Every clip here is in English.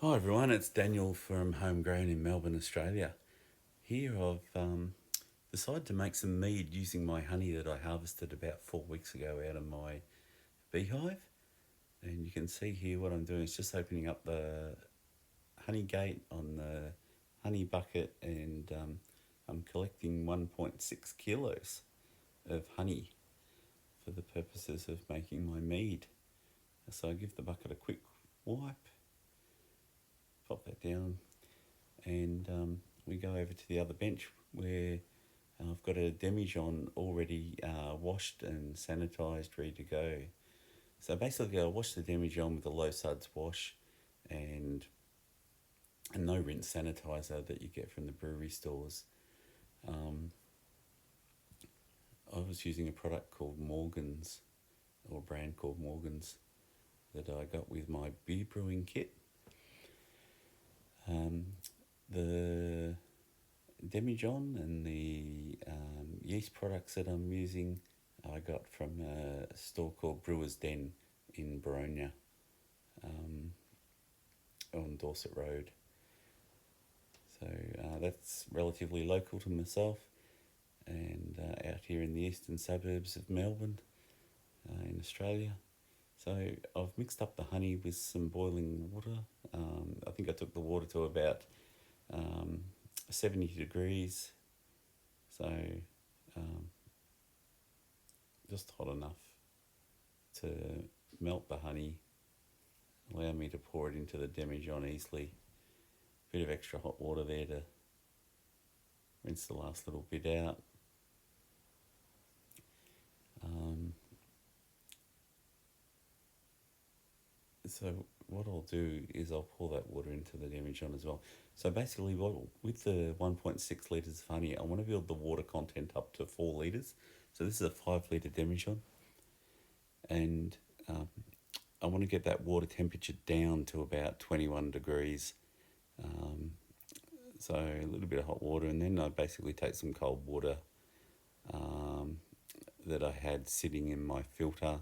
Hi everyone, it's Daniel from Homegrown in Melbourne, Australia. Here I've decided to make some mead using my honey that I harvested about 4 weeks ago out of my beehive. And you can see here what I'm doing is just opening up the honey gate on the honey bucket, and I'm collecting 1.6 kilos of honey for the purposes of making my mead. So I give the bucket a quick wipe, pop that down, and we go over to the other bench where I've got a demijohn already washed and sanitised, ready to go. So basically, I wash the demijohn with a low suds wash and a no rinse sanitizer that you get from the brewery stores. I was using a product called Morgan's, or a brand called Morgan's, that I got with my beer brewing kit. The demijohn and the yeast products that I'm using I got from a store called Brewer's Den in Baronia, on Dorset Road. So that's relatively local to myself, and out here in the eastern suburbs of Melbourne, in Australia. So I've mixed up the honey with some boiling water. I think I took the water to about 70 degrees, so just hot enough to melt the honey, allow me to pour it into the demijohn easily. Bit of extra hot water there to rinse the last little bit out. So what I'll do is I'll pour that water into the demijohn as well. So basically, with the 1.6 litres of honey, I want to build the water content up to 4 litres. So this is a 5 litre demijohn, and I want to get that water temperature down to about 21 degrees. So a little bit of hot water, and then I basically take some cold water that I had sitting in my filter,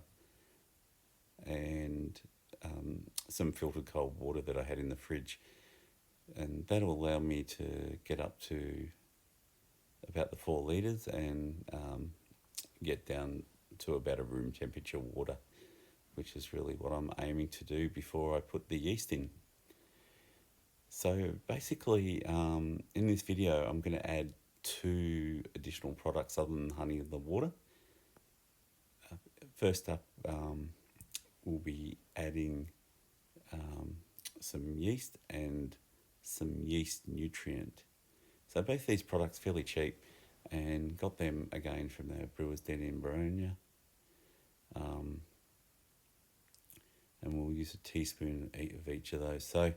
and some filtered cold water that I had in the fridge, and that'll allow me to get up to about the 4 litres and get down to about a room temperature water, which is really what I'm aiming to do before I put the yeast in. So basically, in this video, I'm going to add 2 additional products other than honey and the water. First up, we'll be adding some yeast and some yeast nutrient. So both these products fairly cheap, and got them again from the Brewer's Den in Baronia. And we'll use a teaspoon of each of those. So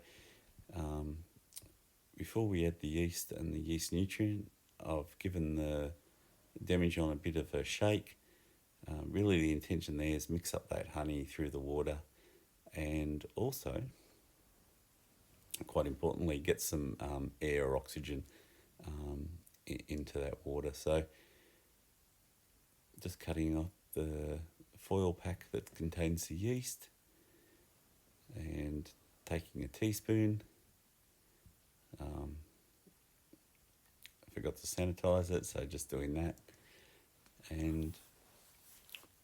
before we add the yeast and the yeast nutrient, I've given the demijohn a bit of a shake. Really the intention there is mix up that honey through the water, and also, quite importantly, get some air or oxygen into that water. So just cutting off the foil pack that contains the yeast and taking a teaspoon. I forgot to sanitize it, so just doing that. And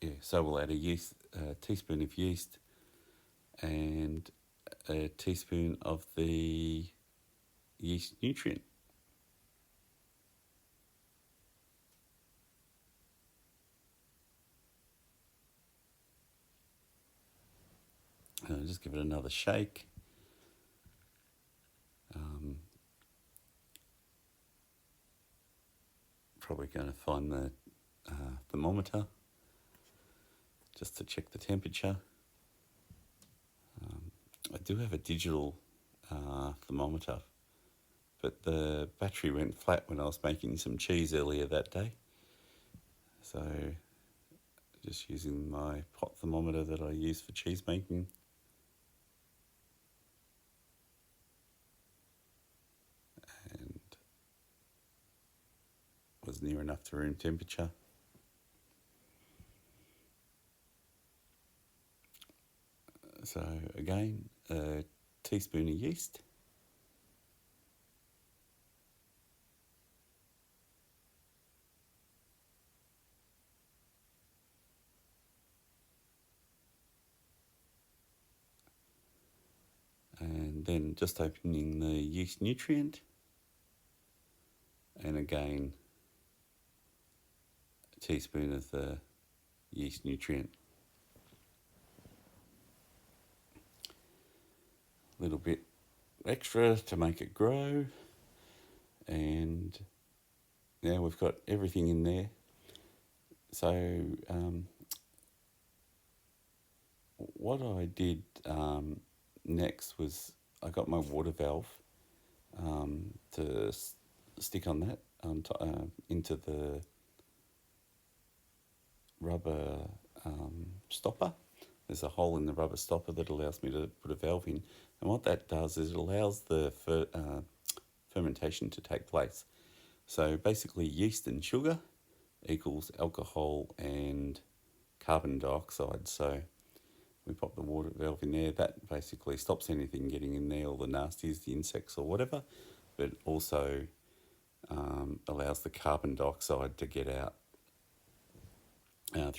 yeah, so we'll add a teaspoon of yeast and a teaspoon of the yeast nutrient. Just give it another shake. Probably going to find the thermometer just to check the temperature. I do have a digital thermometer, but the battery went flat when I was making some cheese earlier that day. So just using my pot thermometer that I use for cheese making. And was near enough to room temperature. So again, a teaspoon of yeast, and then just opening the yeast nutrient, and again a teaspoon of the yeast nutrient. A little bit extra to make it grow, and now we've got everything in there. So what I did next was I got my water valve to stick on that into the rubber stopper. There's a hole in the rubber stopper that allows me to put a valve in, and what that does is it allows the fermentation to take place. So basically yeast and sugar equals alcohol and carbon dioxide. So we pop the water valve in there. That basically stops anything getting in there, all the nasties, the insects or whatever, but also allows the carbon dioxide to get out through